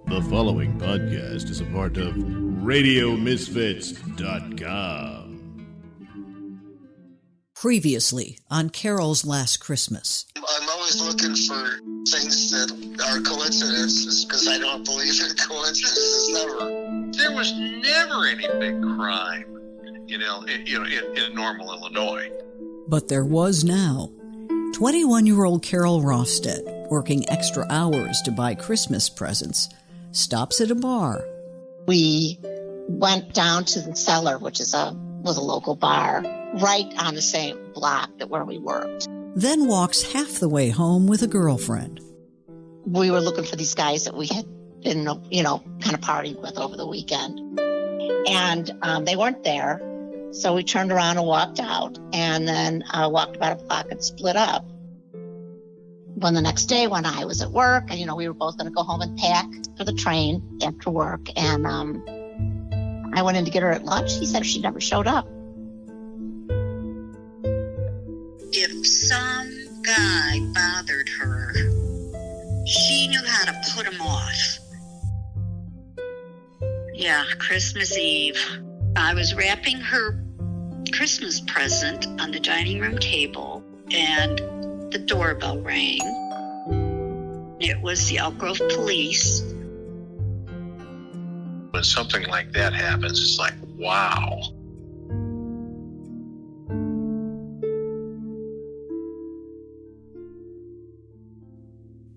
The following podcast is a part of RadioMisfits.com. Previously on Carol's Last Christmas. I'm always looking for things that are coincidences because I don't believe in coincidences ever. There was never any big crime, in normal Illinois. But there was now. 21-year-old Carol Rofstad, working extra hours to buy Christmas presents, stops at a bar. We went down to the Cellar, which was a local bar, right on the same block that where we worked. Then walks half the way home with a girlfriend. We were looking for these guys that we had been, kind of partying with over the weekend. And they weren't there. So we turned around and walked out, and then walked about a block and split up. When the next day when I was at work, and, we were both going to go home and pack for the train after work, and I went in to get her at lunch. He said she never showed up. If some guy bothered her, she knew how to put him off. Yeah, Christmas Eve. I was wrapping her Christmas present on the dining room table, and the doorbell rang. It was the Elk Grove police. When something like that happens, it's like, wow.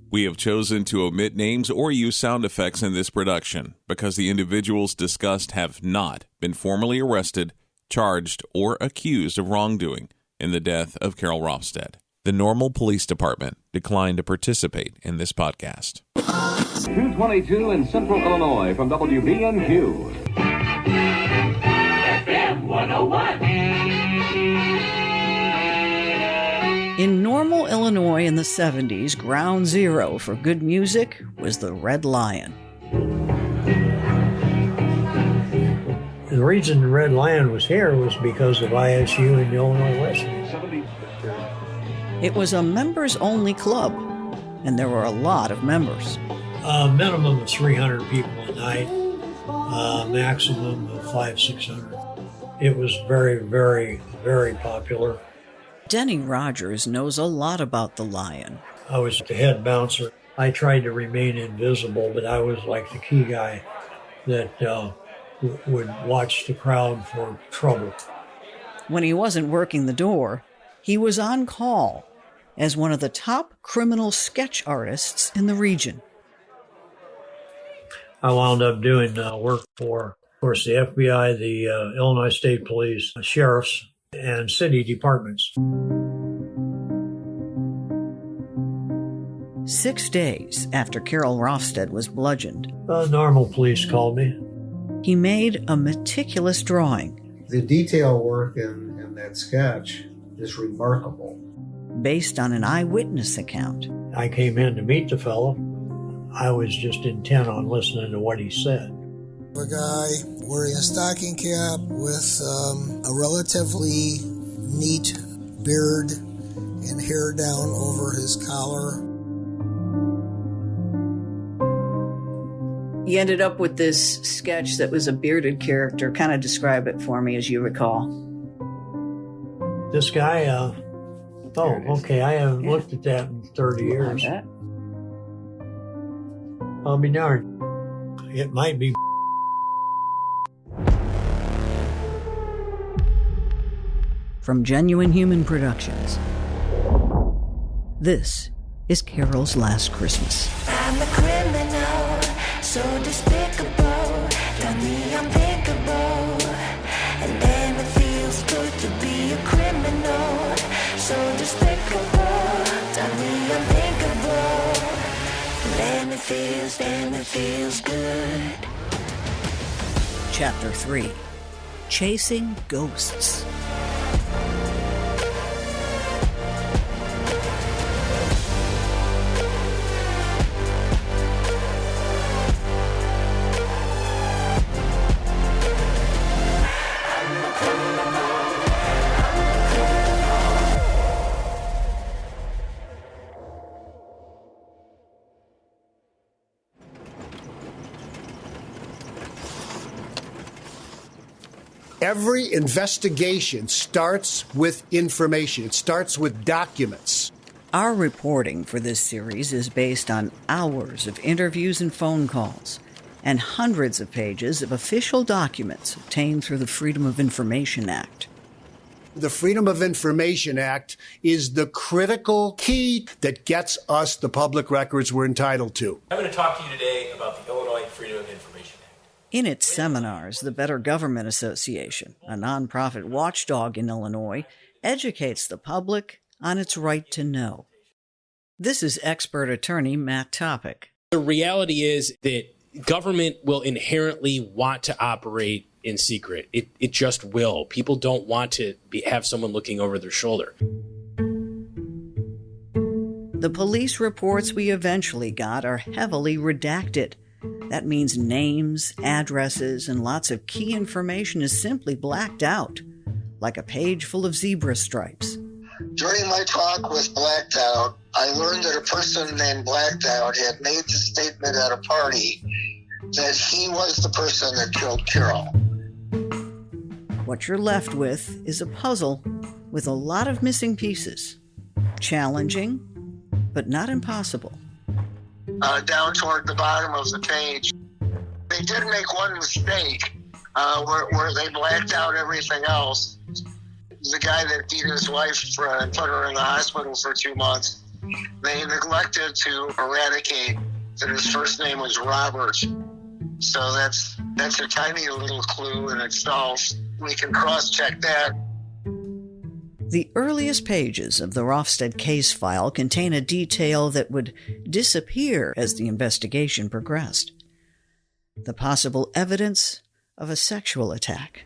We have chosen to omit names or use sound effects in this production because the individuals discussed have not been formally arrested, charged, or accused of wrongdoing in the death of Carol Rofstad. The Normal Police Department declined to participate in this podcast. 222 in Central Illinois from WBNQ. FM 101. In Normal, Illinois in the 70s, ground zero for good music was the Red Lion. The reason the Red Lion was here was because of ISU and the Illinois West. It was a members-only club, and there were a lot of members. Minimum of 300 people a night, maximum of 500-600. It was very, very, very popular. Denny Rogers knows a lot about the Lion. I was the head bouncer. I tried to remain invisible, but I was like the key guy that would watch the crowd for trouble. When he wasn't working the door, he was on call as one of the top criminal sketch artists in the region. I wound up doing work for, of course, the FBI, the Illinois State Police, sheriffs, and city departments. 6 days after Carol Rofstad was bludgeoned, Normal Police called me. He made a meticulous drawing. The detail work in that sketch is remarkable. Based on an eyewitness account. I came in to meet the fellow. I was just intent on listening to what he said. A guy wearing a stocking cap with a relatively neat beard and hair down over his collar. You ended up with this sketch that was a bearded character. Kind of describe it for me as you recall. This guy, okay, I haven't looked at that in 30 years. I'll be darned. It might be. From Genuine Human Productions, this is Carol's Last Christmas. I'm a criminal, so despicable, done the unthinkable, and then it feels good to be a criminal, so despicable, done the unthinkable, and then it feels good. Chapter 3, Chasing Ghosts. Every investigation starts with information. It starts with documents. Our reporting for this series is based on hours of interviews and phone calls and hundreds of pages of official documents obtained through the Freedom of Information Act. The Freedom of Information Act is the critical key that gets us the public records we're entitled to. I'm going to talk to you today about the Illinois Freedom of Information Act. In its seminars, the Better Government Association, a nonprofit watchdog in Illinois, educates the public on its right to know. This is expert attorney Matt Topic. The reality is that government will inherently want to operate in secret. It just will. People don't want to have someone looking over their shoulder. The police reports we eventually got are heavily redacted. That means names, addresses, and lots of key information is simply blacked out, like a page full of zebra stripes. During my talk with Blacked Out, I learned that a person named Blacked Out had made the statement at a party that he was the person that killed Carol. What you're left with is a puzzle with a lot of missing pieces. Challenging, but not impossible. Down toward the bottom of the page, they did make one mistake where they blacked out everything else. The guy that beat his wife and put her in the hospital for 2 months, they neglected to eradicate that his first name was Robert. So that's a tiny little clue in itself. We can cross-check that. The earliest pages of the Rofstad case file contain a detail that would disappear as the investigation progressed. The possible evidence of a sexual attack.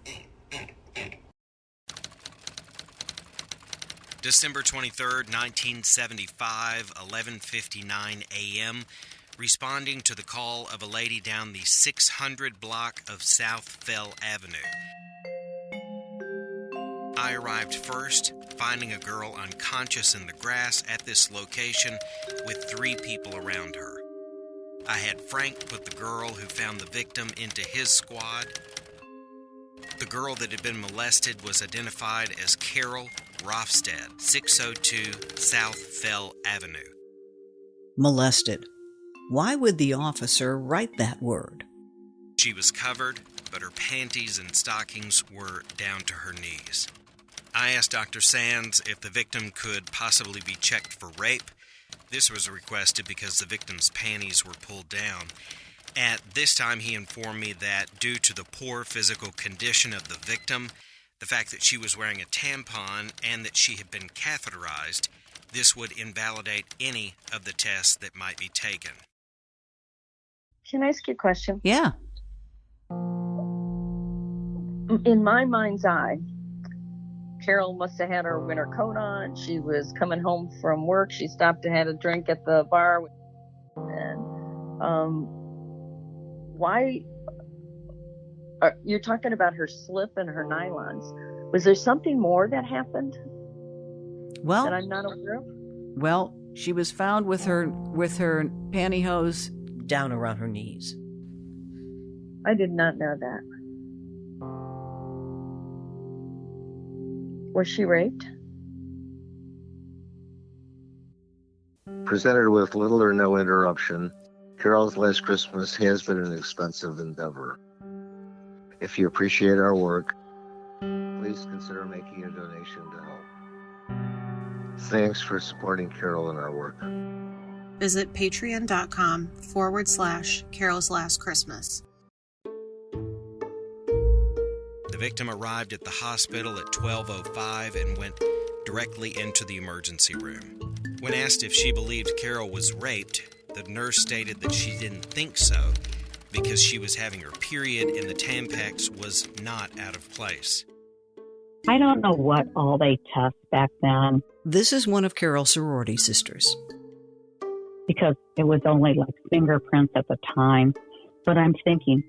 December 23rd, 1975, 11:59 a.m., responding to the call of a lady down the 600 block of South Fell Avenue. I arrived first, finding a girl unconscious in the grass at this location with 3 people around her. I had Frank put the girl who found the victim into his squad. The girl that had been molested was identified as Carol Rofstad, 602 South Fell Avenue. Molested. Why would the officer write that word? She was covered, but her panties and stockings were down to her knees. I asked Dr. Sands if the victim could possibly be checked for rape. This was requested because the victim's panties were pulled down. At this time, he informed me that due to the poor physical condition of the victim, the fact that she was wearing a tampon, and that she had been catheterized, this would invalidate any of the tests that might be taken. Can I ask you a question? Yeah. In my mind's eye, Carol must have had her winter coat on. She was coming home from work. She stopped and had a drink at the bar. And why? You're talking about her slip and her nylons. Was there something more that happened that I'm not aware of? Well, she was found with her pantyhose down around her knees. I did not know that. Was she raped? Presented with little or no interruption, Carol's Last Christmas has been an expensive endeavor. If you appreciate our work, please consider making a donation to help. Thanks for supporting Carol and our work. Visit patreon.com/Carol's Last Christmas. The victim arrived at the hospital at 12:05 and went directly into the emergency room. When asked if she believed Carol was raped, the nurse stated that she didn't think so because she was having her period and the Tampax was not out of place. I don't know what all they test back then. This is one of Carol's sorority sisters. Because it was only like fingerprints at the time. But I'm thinking,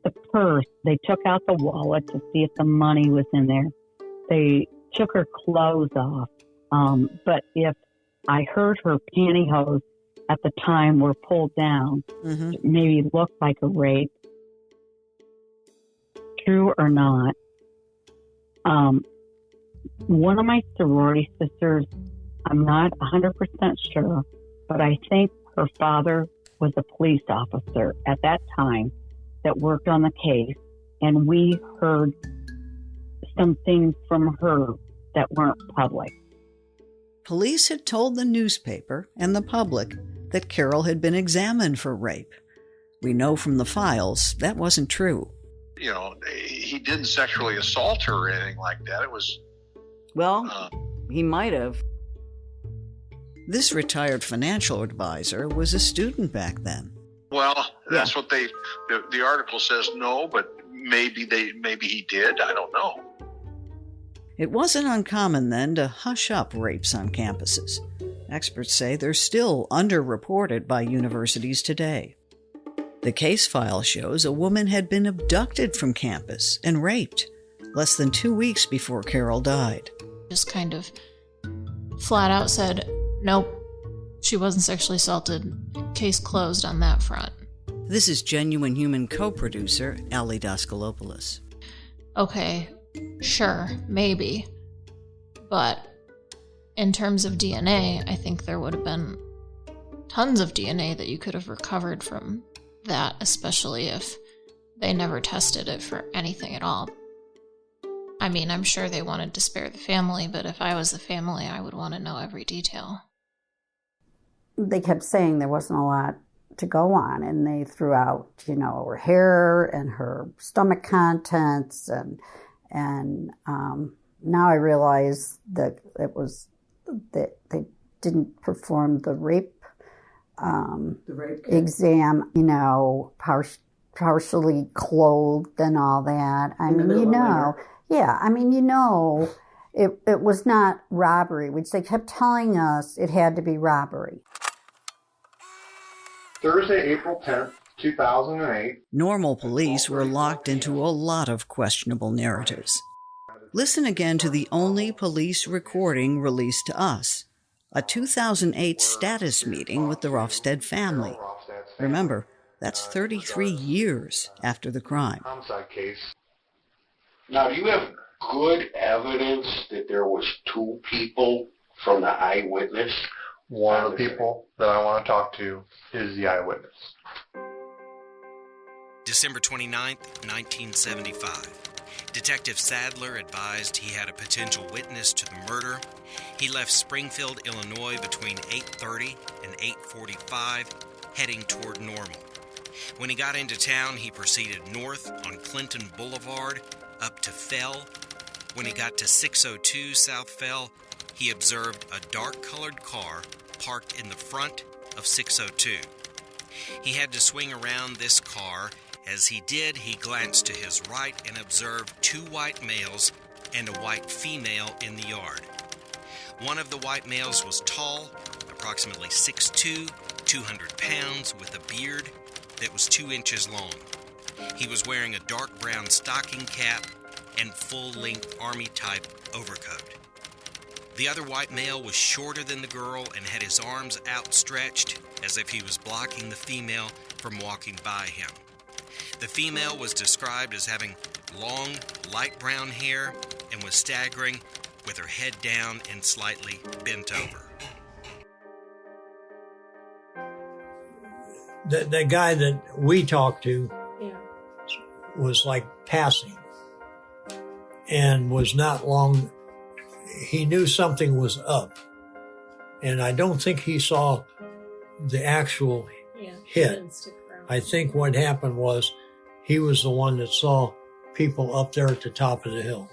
the purse, they took out the wallet to see if the money was in there. They took her clothes off. But if I heard her pantyhose at the time were pulled down, it maybe looked like a rape. True or not, One of my sorority sisters, I'm not 100% sure, but I think her father was a police officer at that time that worked on the case, and we heard some things from her that weren't public. Police had told the newspaper and the public that Carol had been examined for rape. We know from the files that wasn't true. You know, he didn't sexually assault her or anything like that. It was... Well, he might have. This retired financial advisor was a student back then. Well, that's what the article says no, but maybe he did. I don't know. It wasn't uncommon then to hush up rapes on campuses. Experts say they're still underreported by universities today. The case file shows a woman had been abducted from campus and raped less than 2 weeks before Carol died. Just kind of flat out said, nope, she wasn't sexually assaulted. Case closed on that front. This is Genuine Human co-producer Ali Daskalopoulos. Okay, sure, maybe. But in terms of DNA, I think there would have been tons of DNA that you could have recovered from that, especially if they never tested it for anything at all. I mean, I'm sure they wanted to spare the family, but if I was the family, I would want to know every detail. They kept saying there wasn't a lot to go on, and they threw out, her hair and her stomach contents, and now I realize that it was that they didn't perform the rape exam, partially clothed and all that. I mean, it was not robbery, which they kept telling us it had to be robbery. Thursday, April 10th, 2008. Normal police were locked into a lot of questionable narratives. Listen again to the only police recording released to us, a 2008 status meeting with the Rofstad family. Remember, that's 33 years after the crime. Homicide case. Now, do you have good evidence that there was two people from the eyewitness? One of the people that I want to talk to is the eyewitness. December 29th, 1975. Detective Sadler advised he had a potential witness to the murder. He left Springfield, Illinois between 8:30 and 8:45, heading toward Normal. When he got into town, he proceeded north on Clinton Boulevard up to Fell. When he got to 602 South Fell, he observed a dark-colored car parked in the front of 602. He had to swing around this car. As he did, he glanced to his right and observed two white males and a white female in the yard. One of the white males was tall, approximately 6'2", 200 pounds, with a beard that was 2 inches long. He was wearing a dark brown stocking cap and full-length army-type overcoat. The other white male was shorter than the girl and had his arms outstretched as if he was blocking the female from walking by him. The female was described as having long, light brown hair and was staggering with her head down and slightly bent over. The guy that we talked to was like passing and was not long. He knew something was up, and I don't think he saw the actual hit. I think what happened was he was the one that saw people up there at the top of the hill.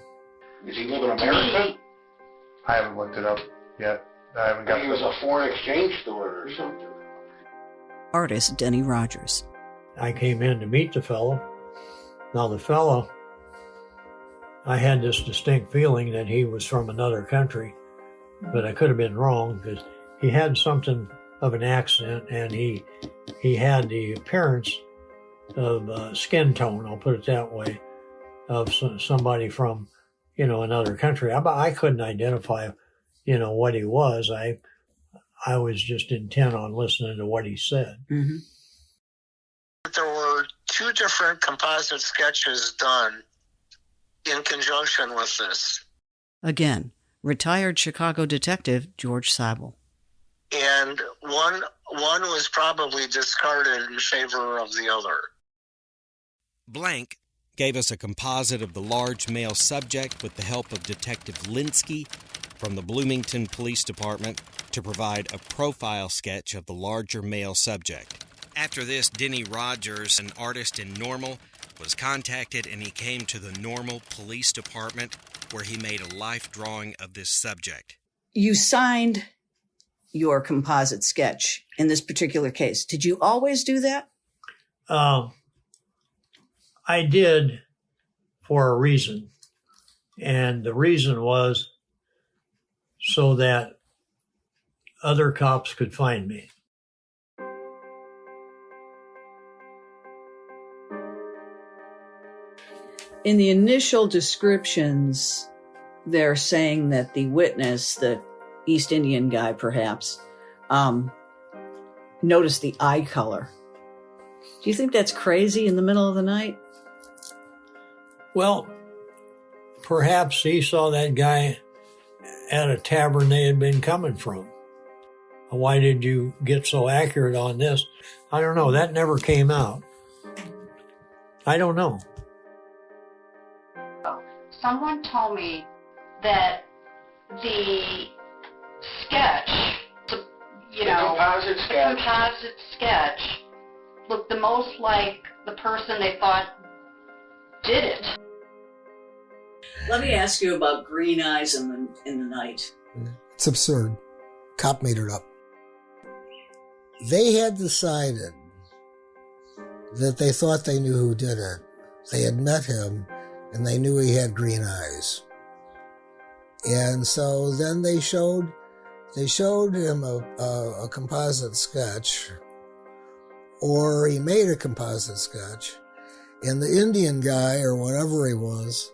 Does he live in America? I haven't looked it up yet. I haven't got. He was a foreign exchange student or something. Artist Denny Rogers. I came in to meet the fellow. Now the fellow, I had this distinct feeling that he was from another country, but I could have been wrong because he had something of an accent, and he had the appearance of skin tone, I'll put it that way, of somebody from, another country. I couldn't identify, what he was. I was just intent on listening to what he said. Mm-hmm. There were two different composite sketches done in conjunction with this. Again, retired Chicago detective George Seibel. And one was probably discarded in favor of the other. Blank gave us a composite of the large male subject with the help of Detective Linsky from the Bloomington Police Department to provide a profile sketch of the larger male subject. After this, Denny Rogers, an artist in Normal, was contacted and he came to the Normal Police Department where he made a life drawing of this subject. You signed your composite sketch in this particular case. Did you always do that? I did for a reason. And the reason was so that other cops could find me. In the initial descriptions, they're saying that the witness, the East Indian guy perhaps, noticed the eye color. Do you think that's crazy in the middle of the night? Well, perhaps he saw that guy at a tavern they had been coming from. Why did you get so accurate on this? I don't know. That never came out. I don't know. Someone told me that the sketch, the composite sketch, looked the most like the person they thought did it. Let me ask you about green eyes in the night. It's absurd. Cop made it up. They had decided that they thought they knew who did it. They had met him, and they knew he had green eyes. And so then they showed him a composite sketch, or he made a composite sketch, and the Indian guy, or whatever he was,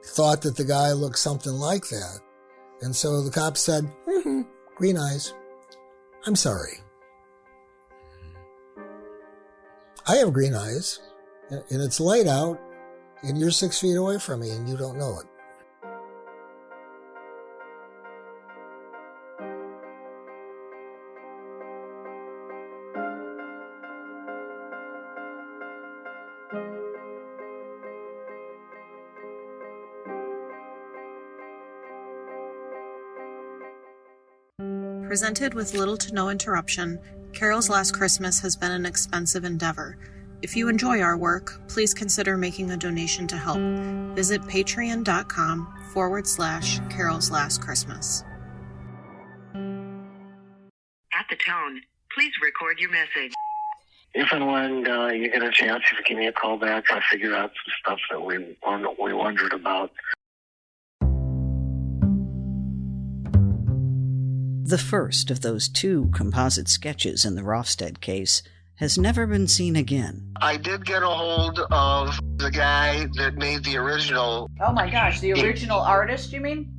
thought that the guy looked something like that. And so the cop said, green eyes. I'm sorry. I have green eyes, and it's light out, and you're 6 feet away from me, and you don't know it. Presented with little to no interruption, Carol's Last Christmas has been an expensive endeavor. If you enjoy our work, please consider making a donation to help. Visit patreon.com/Carol's Last Christmas. At the tone, please record your message. If and when you get a chance, if you give me a call back, I'll figure out some stuff that we wondered about. The first of those 2 composite sketches in the Rofstad case has never been seen again. I did get a hold of the guy that made the original. Oh my gosh, the original artist, you mean?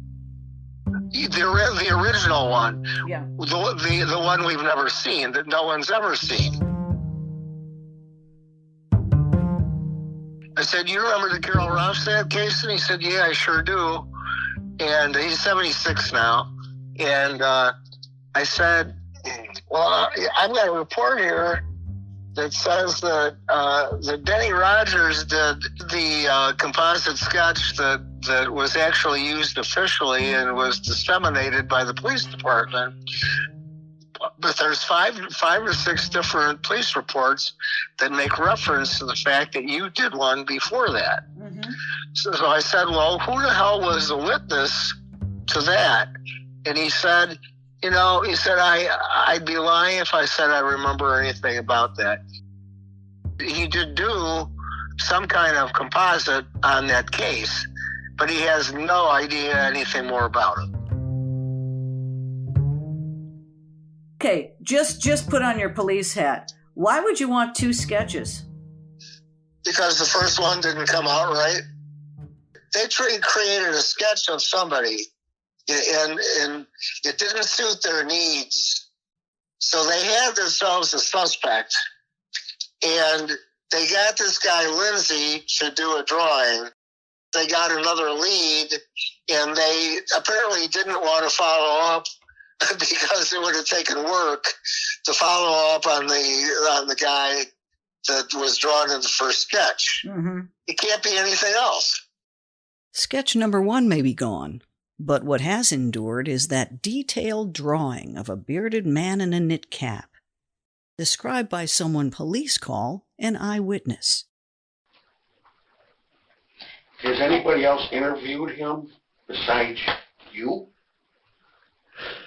The original one. Yeah. The one we've never seen, that no one's ever seen. I said, you remember the Carol Rofstad case? And he said, yeah, I sure do. And he's 76 now. And I said, well, I've got a report here that says that Denny Rogers did the composite sketch that was actually used officially and was disseminated by the police department. But there's five or six different police reports that make reference to the fact that you did one before that. Mm-hmm. So I said, well, who the hell was the witness to that? And he said, I'd be lying if I said I remember anything about that. He did do some kind of composite on that case, but he has no idea anything more about it. Okay, just put on your police hat. Why would you want 2 sketches? Because the first one didn't come out right. They created a sketch of somebody, and it didn't suit their needs. So they had themselves a suspect, and they got this guy, Lindsay, to do a drawing. They got another lead, and they apparently didn't want to follow up because it would have taken work to follow up on the guy that was drawn in the first sketch. Mm-hmm. It can't be anything else. Sketch number 1 may be gone, but what has endured is that detailed drawing of a bearded man in a knit cap, described by someone police call an eyewitness. Has anybody else interviewed him besides you?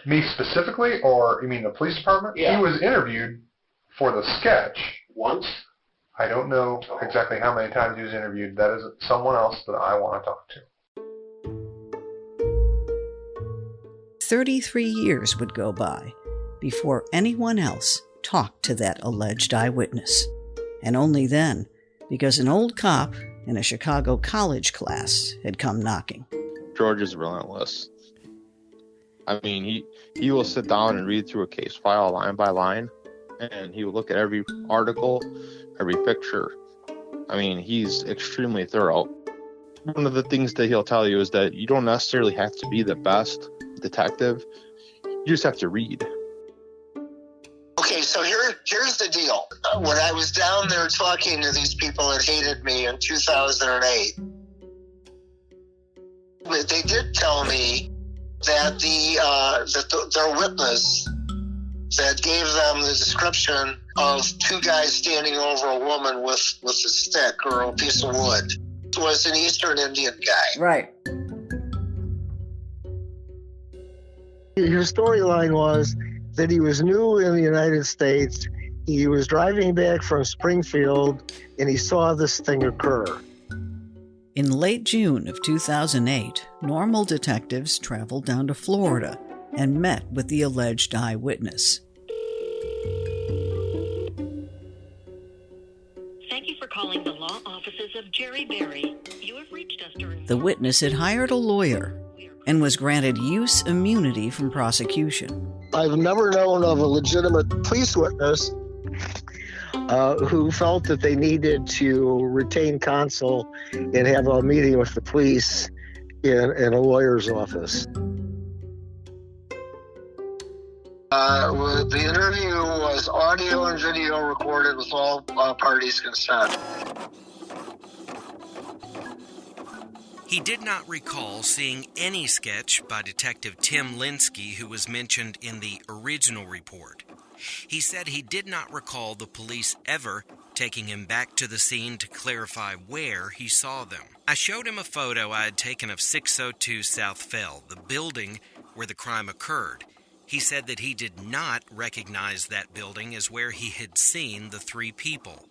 Me specifically, or you mean the police department? Yeah. He was interviewed for the sketch. Once? I don't know exactly how many times he was interviewed. That is someone else that I want to talk to. 33 years would go by before anyone else talked to that alleged eyewitness. And only then, because an old cop in a Chicago college class had come knocking. George is relentless. I mean, he will sit down and read through a case file line by line, and he will look at every article, every picture. I mean, he's extremely thorough. One of the things that he'll tell you is that you don't necessarily have to be the best detective. You just have to read. Okay, so here's the deal. When I was down there talking to these people that hated me in 2008, they did tell me that their witness that gave them the description of two guys standing over a woman with a stick or a piece of wood was an Eastern Indian guy. Right. His storyline was that he was new in the United States. He was driving back from Springfield, and he saw this thing occur. In late June of 2008, normal detectives traveled down to Florida and met with the alleged eyewitness. Thank you for calling the law offices of Jerry Berry. You have reached us during... The witness had hired a lawyer and was granted use immunity from prosecution. I've never known of a legitimate police witness who felt that they needed to retain counsel and have a meeting with the police in a lawyer's office. The interview was audio and video recorded with all parties' consent. He did not recall seeing any sketch by Detective Tim Linsky, who was mentioned in the original report. He said he did not recall the police ever taking him back to the scene to clarify where he saw them. I showed him a photo I had taken of 602 South Fell, the building where the crime occurred. He said that he did not recognize that building as where he had seen the three people.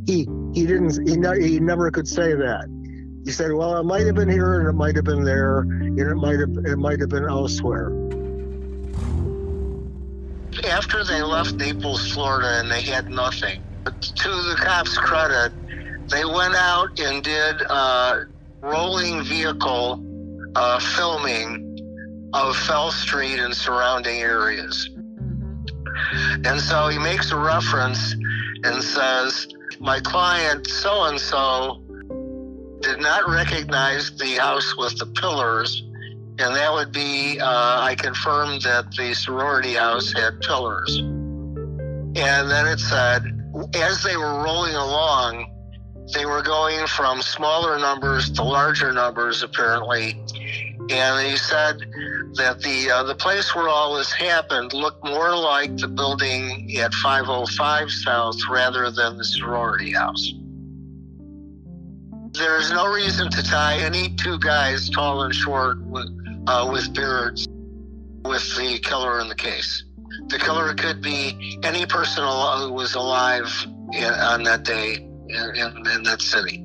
He never could say that. He said, well, it might have been here and it might have been there and it might have been elsewhere. After they left Naples, Florida, and they had nothing, to the cops' credit, they went out and did rolling vehicle filming of Fell Street and surrounding areas. And so he makes a reference and says, my client so-and-so did not recognize the house with the pillars, and that would be, I confirmed that the sorority house had pillars. And then it said, as they were rolling along, they were going from smaller numbers to larger numbers, apparently. And he said that the place where all this happened looked more like the building at 505 South rather than the sorority house. There's no reason to tie any two guys, tall and short, with beards, with the killer in the case. The killer could be any person who was alive on that day in that city.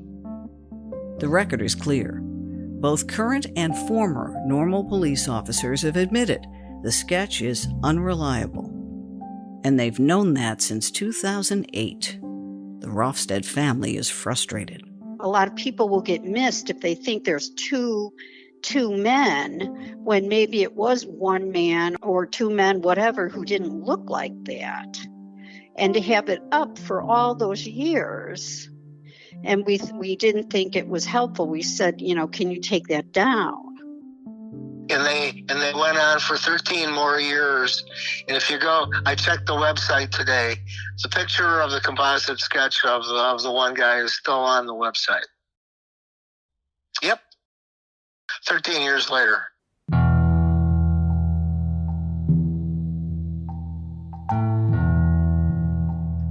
The record is clear. Both current and former normal police officers have admitted the sketch is unreliable. And they've known that since 2008. The Rofstad family is frustrated. A lot of people will get missed if they think there's two men when maybe it was one man or two men, whatever, who didn't look like that. and to have it up for all those years. And we didn't think it was helpful. We said, can you take that down? And they went on for 13 more years. And if you go, I checked the website today. The picture of the composite sketch of the one guy is still on the website. Yep. 13 years later.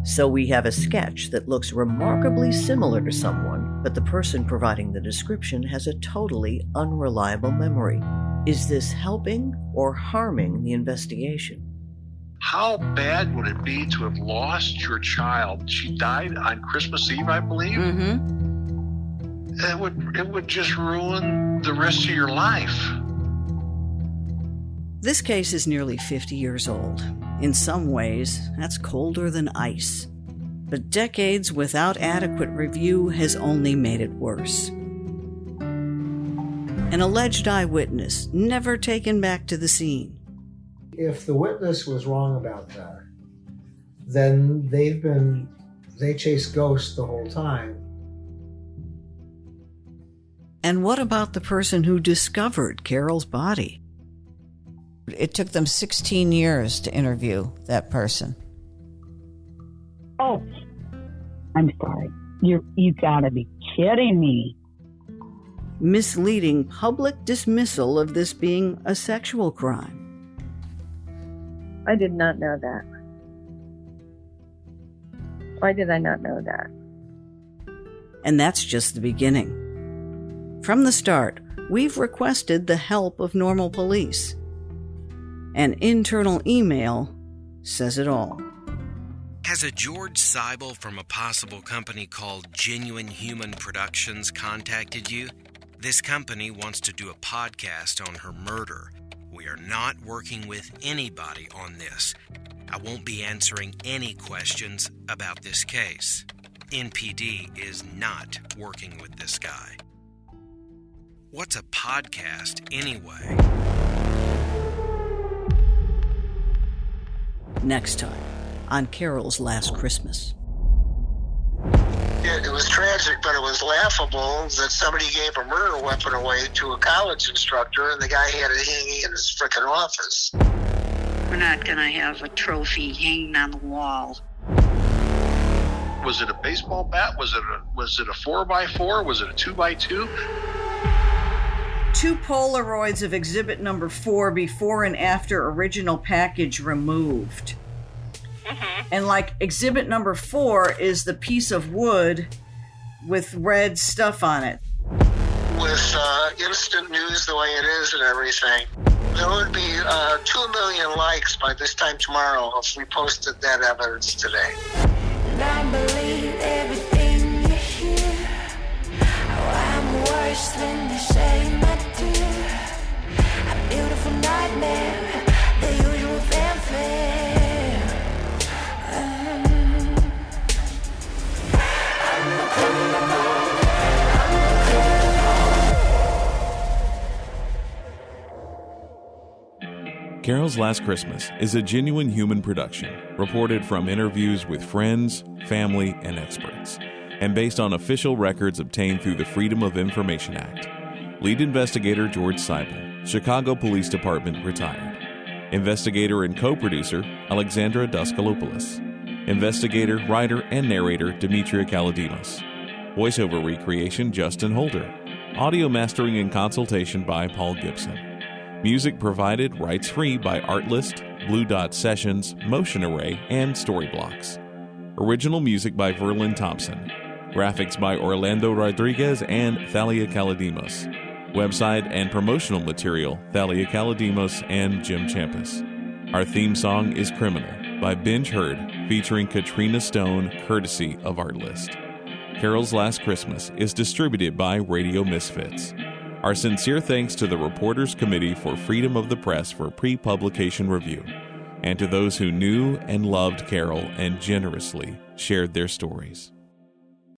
So we have a sketch that looks remarkably similar to someone, but the person providing the description has a totally unreliable memory. Is this helping or harming the investigation? How bad would it be to have lost your child? She died on Christmas Eve, I believe. Mm-hmm. It would just ruin the rest of your life. This case is nearly 50 years old. In some ways, that's colder than ice. But decades without adequate review has only made it worse. An alleged eyewitness never taken back to the scene. If the witness was wrong about that, then they chased ghosts the whole time. And what about the person who discovered Carol's body? It took them 16 years to interview that person. Oh, I'm sorry. You gotta be kidding me. Misleading public dismissal of this being a sexual crime. I did not know that. Why did I not know that? And that's just the beginning. From the start, we've requested the help of normal police. An internal email says it all. Has a George Seibel from a possible company called Genuine Human Productions contacted you? This company wants to do a podcast on her murder. We are not working with anybody on this. I won't be answering any questions about this case. NPD is not working with this guy. What's a podcast anyway? Next time on Carol's Last Christmas. It was tragic, but it was laughable that somebody gave a murder weapon away to a college instructor and the guy had it hanging in his frickin' office. We're not going to have a trophy hanging on the wall. Was it a baseball bat? Was it a 4x4? Was it a 2x2? 2 Polaroids of exhibit number 4 before and after original package removed. And like exhibit number 4 is the piece of wood with red stuff on it. With instant news the way it is and everything, there would be 2 million likes by this time tomorrow if we posted that evidence today. And I believe everything you hear. Oh, I'm worse than you say my dear. A beautiful nightmare, the usual fanfare. Carol's Last Christmas is a genuine human production, reported from interviews with friends, family, and experts, and based on official records obtained through the Freedom of Information Act. Lead investigator George Seibel, Chicago Police Department, retired. Investigator and co-producer Alexandra Daskalopoulos. Investigator, writer, and narrator Demetria Kaladimos. Voiceover recreation Justin Holder. Audio mastering and consultation by Paul Gibson. Music provided rights-free by Artlist, Blue Dot Sessions, Motion Array, and Storyblocks. Original music by Verlin Thompson. Graphics by Orlando Rodriguez and Thalia Kaladimos. Website and promotional material, Thalia Kaladimos and Jim Champus. Our theme song is Criminal by Binge Herd, featuring Katrina Stone, courtesy of Artlist. Carol's Last Christmas is distributed by Radio Misfits. Our sincere thanks to the Reporters Committee for Freedom of the Press for pre-publication review, and to those who knew and loved Carol and generously shared their stories.